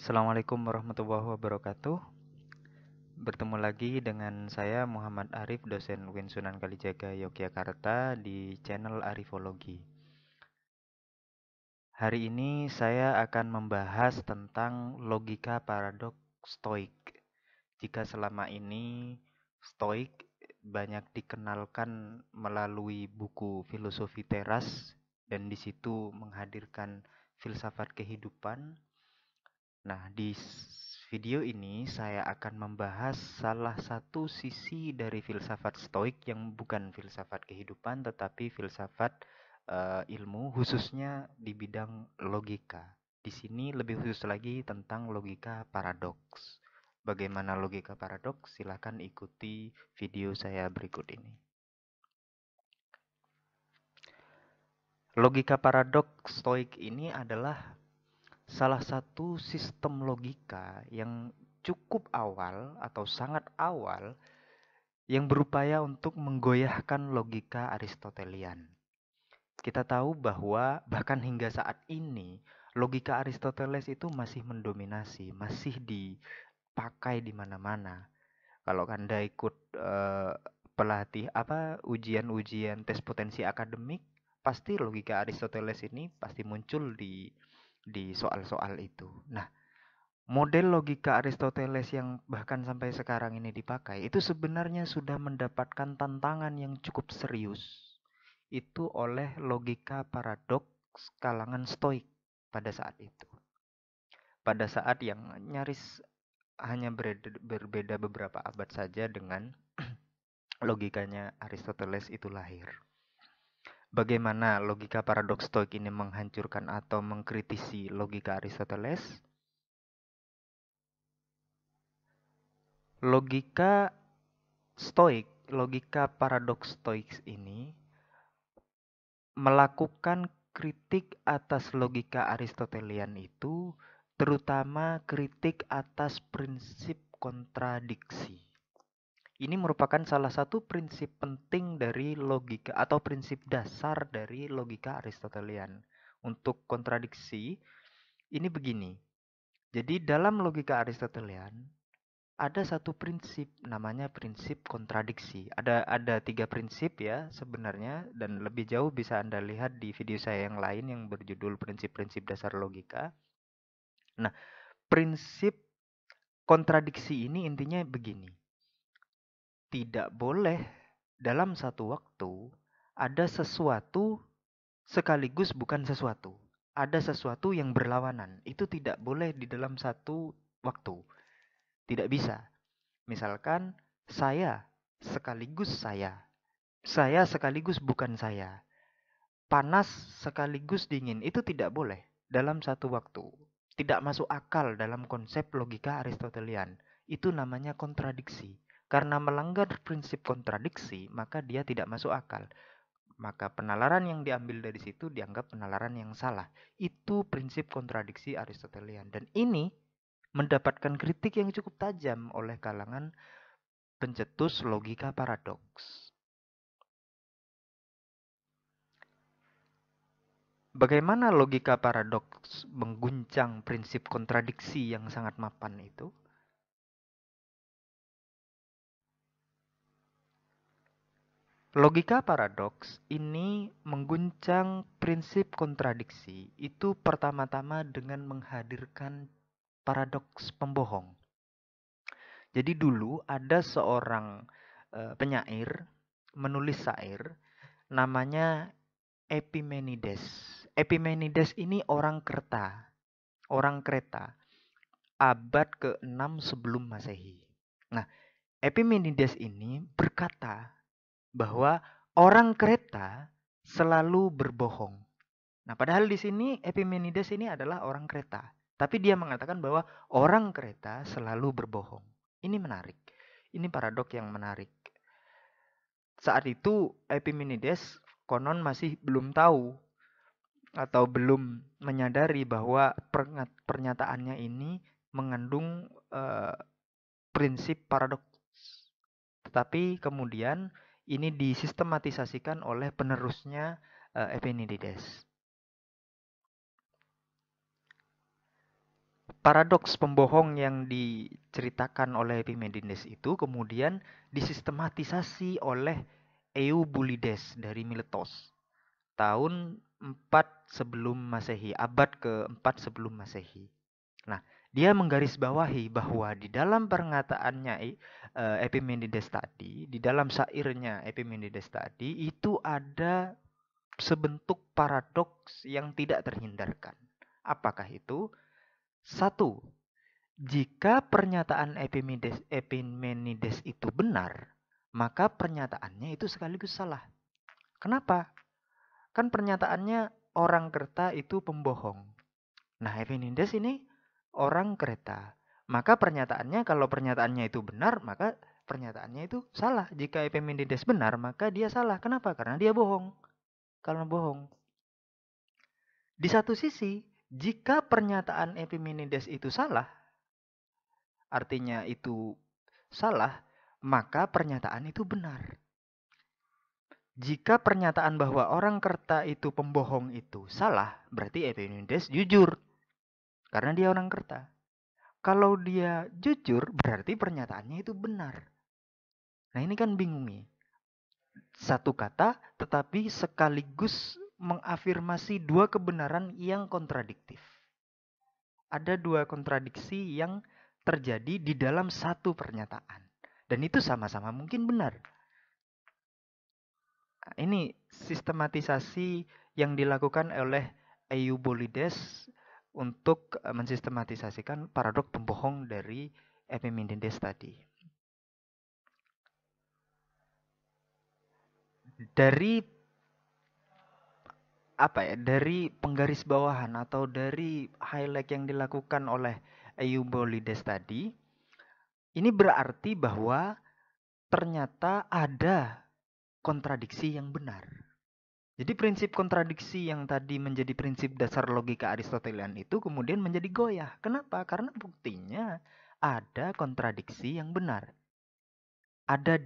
Assalamualaikum warahmatullahi wabarakatuh. Bertemu lagi dengan saya Muhammad Arif, dosen UIN Sunan Kalijaga, Yogyakarta di channel Arifologi. Hari ini saya akan membahas tentang logika paradoks Stoik. Jika selama ini Stoik banyak dikenalkan melalui buku filosofi teras dan di situ menghadirkan filsafat kehidupan. Nah, di video ini saya akan membahas salah satu sisi dari filsafat Stoik yang bukan filsafat kehidupan tetapi filsafat ilmu khususnya di bidang logika. Di sini lebih khusus lagi tentang logika paradoks. Bagaimana logika paradoks? Silakan ikuti video saya berikut ini. Logika paradoks Stoik ini adalah salah satu sistem logika yang cukup awal atau sangat awal yang berupaya untuk menggoyahkan logika Aristotelian. Kita tahu bahwa bahkan hingga saat ini logika Aristoteles itu masih mendominasi, masih dipakai di mana-mana. Kalau Anda ikut pelatih ujian-ujian tes potensi akademik, pasti logika Aristoteles ini pasti muncul di soal-soal itu. Nah, model logika Aristoteles yang bahkan sampai sekarang ini dipakai itu sebenarnya sudah mendapatkan tantangan yang cukup serius. Itu oleh logika paradoks kalangan Stoik pada saat itu. Pada saat yang nyaris hanya berbeda beberapa abad saja dengan logikanya Aristoteles itu lahir. Bagaimana logika paradoks Stoik ini menghancurkan atau mengkritisi logika Aristoteles? Logika Stoik, logika paradoks Stoik ini melakukan kritik atas logika Aristotelian itu, terutama kritik atas prinsip kontradiksi. Ini merupakan salah satu prinsip penting dari logika atau prinsip dasar dari logika Aristotelian. Untuk kontradiksi, ini begini. Jadi dalam logika Aristotelian, ada satu prinsip namanya prinsip kontradiksi. Ada tiga prinsip ya sebenarnya, dan lebih jauh bisa Anda lihat di video saya yang lain yang berjudul prinsip-prinsip dasar logika. Nah, prinsip kontradiksi ini intinya begini. Tidak boleh dalam satu waktu ada sesuatu sekaligus bukan sesuatu. Ada sesuatu yang berlawanan. Itu tidak boleh di dalam satu waktu. Tidak bisa. Misalkan saya sekaligus saya. Saya sekaligus bukan saya. Panas sekaligus dingin. Itu tidak boleh dalam satu waktu. Tidak masuk akal dalam konsep logika Aristotelian. Itu namanya kontradiksi. Karena melanggar prinsip kontradiksi, maka dia tidak masuk akal. Maka penalaran yang diambil dari situ dianggap penalaran yang salah. Itu prinsip kontradiksi Aristotelian. Dan ini mendapatkan kritik yang cukup tajam oleh kalangan pencetus logika paradoks. Bagaimana logika paradoks mengguncang prinsip kontradiksi yang sangat mapan itu? Logika paradoks ini mengguncang prinsip kontradiksi itu pertama-tama dengan menghadirkan paradoks pembohong. Jadi dulu ada seorang penyair menulis syair namanya Epimenides. Epimenides ini orang Kreta, abad ke-6 sebelum Masehi. Nah, Epimenides ini berkata bahwa orang Kreta selalu berbohong. Nah, padahal di sini Epimenides ini adalah orang Kreta, tapi dia mengatakan bahwa orang Kreta selalu berbohong. Ini menarik. Ini paradok yang menarik. Saat itu Epimenides konon masih belum tahu atau belum menyadari bahwa pernyataannya ini mengandung prinsip paradoks. Tetapi kemudian ini disistematisasikan oleh penerusnya Epimenides. paradoks pembohong yang diceritakan oleh Epimenides itu kemudian disistematisasi oleh Eubulides dari Miletos tahun 4 sebelum Masehi, abad ke-4 sebelum Masehi. Nah, dia menggarisbawahi bahwa di dalam pernyataannya Epimenides tadi, di dalam syairnya Epimenides tadi itu ada sebentuk paradoks yang tidak terhindarkan. Apakah itu? Satu, jika pernyataan Epimenides itu benar, maka pernyataannya itu sekaligus salah. Kenapa? Kan pernyataannya orang Kreta itu pembohong. Nah, Epimenides ini orang Kreta. Maka pernyataannya, kalau pernyataannya itu benar, maka pernyataannya itu salah. Jika Epimenides benar, maka dia salah. Kenapa? Karena dia bohong. Karena bohong. Di satu sisi, jika pernyataan Epimenides itu salah, artinya itu salah, maka pernyataan itu benar. Jika pernyataan bahwa orang Kerta itu pembohong itu salah, berarti Epimenides jujur. Karena dia orang Kerta. Kalau dia jujur, berarti pernyataannya itu benar. Nah, ini kan bingung nih. Satu kata, tetapi sekaligus mengafirmasi dua kebenaran yang kontradiktif. Ada dua kontradiksi yang terjadi di dalam satu pernyataan. Dan itu sama-sama mungkin benar. Nah, ini sistematisasi yang dilakukan oleh Eubulides untuk mensistematisasikan paradok pembohong dari Epimenides tadi. Dari dari penggarisbawahan atau dari highlight yang dilakukan oleh Eubulides tadi, ini berarti bahwa ternyata ada kontradiksi yang benar. Jadi prinsip kontradiksi yang tadi menjadi prinsip dasar logika Aristotelian itu kemudian menjadi goyah. Kenapa? Karena buktinya ada kontradiksi yang benar. Ada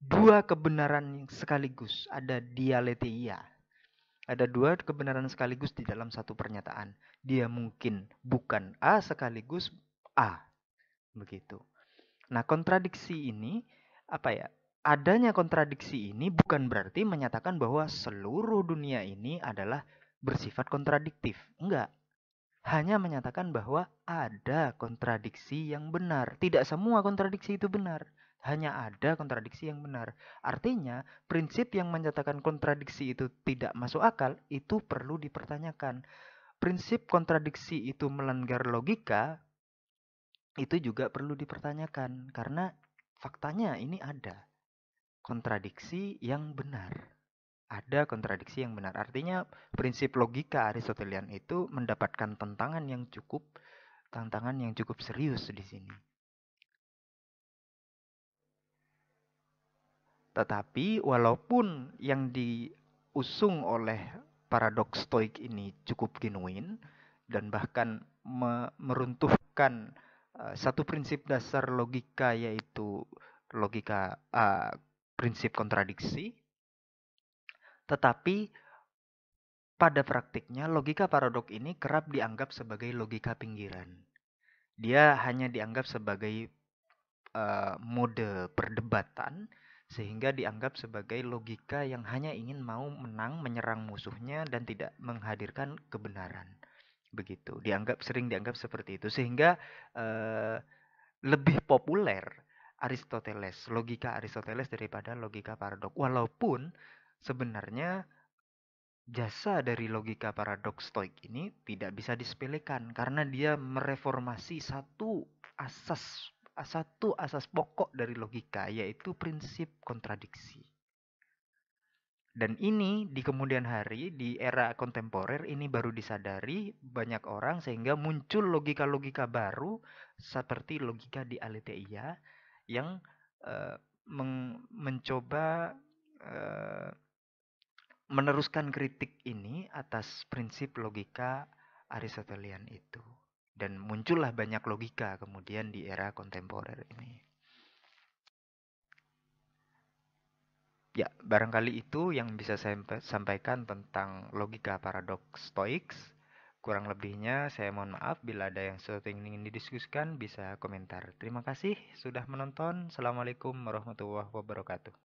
dua kebenaran sekaligus, ada dialetheia. Ada dua kebenaran sekaligus di dalam satu pernyataan. Dia mungkin bukan A sekaligus A. Begitu. Nah, kontradiksi ini apa ya? Adanya kontradiksi ini bukan berarti menyatakan bahwa seluruh dunia ini adalah bersifat kontradiktif. Enggak. Hanya menyatakan bahwa ada kontradiksi yang benar. Tidak semua kontradiksi itu benar. Hanya ada kontradiksi yang benar. Artinya, prinsip yang menyatakan kontradiksi itu tidak masuk akal, itu perlu dipertanyakan. Prinsip kontradiksi itu melanggar logika, itu juga perlu dipertanyakan. Karena faktanya ini ada kontradiksi yang benar. Ada kontradiksi yang benar. Artinya prinsip logika Aristotelian itu mendapatkan tantangan yang cukup serius di sini. Tetapi walaupun yang diusung oleh paradoks stoik ini cukup genuine dan bahkan meruntuhkan satu prinsip dasar logika, yaitu logika prinsip kontradiksi, tetapi pada praktiknya logika paradok ini kerap dianggap sebagai logika pinggiran. Dia hanya dianggap sebagai mode perdebatan, sehingga dianggap sebagai logika yang hanya ingin mau menang, menyerang musuhnya dan tidak menghadirkan kebenaran. Begitu. Sering dianggap seperti itu, sehingga lebih populer logika Aristoteles daripada logika paradok. Walaupun sebenarnya jasa dari logika paradoks stoik ini tidak bisa disepelekan karena dia mereformasi satu asas pokok dari logika, yaitu prinsip kontradiksi. Dan ini di kemudian hari, di era kontemporer, ini baru disadari banyak orang, sehingga muncul logika-logika baru seperti logika dialetheia yang mencoba meneruskan kritik ini atas prinsip logika Aristotelian itu. Dan muncullah banyak logika kemudian di era kontemporer ini. Ya, barangkali itu yang bisa saya sampaikan tentang logika paradoks Stoics. Kurang lebihnya saya mohon maaf bila ada yang sesuatu yang ingin didiskusikan bisa komentar. Terima kasih sudah menonton. Assalamualaikum warahmatullahi wabarakatuh.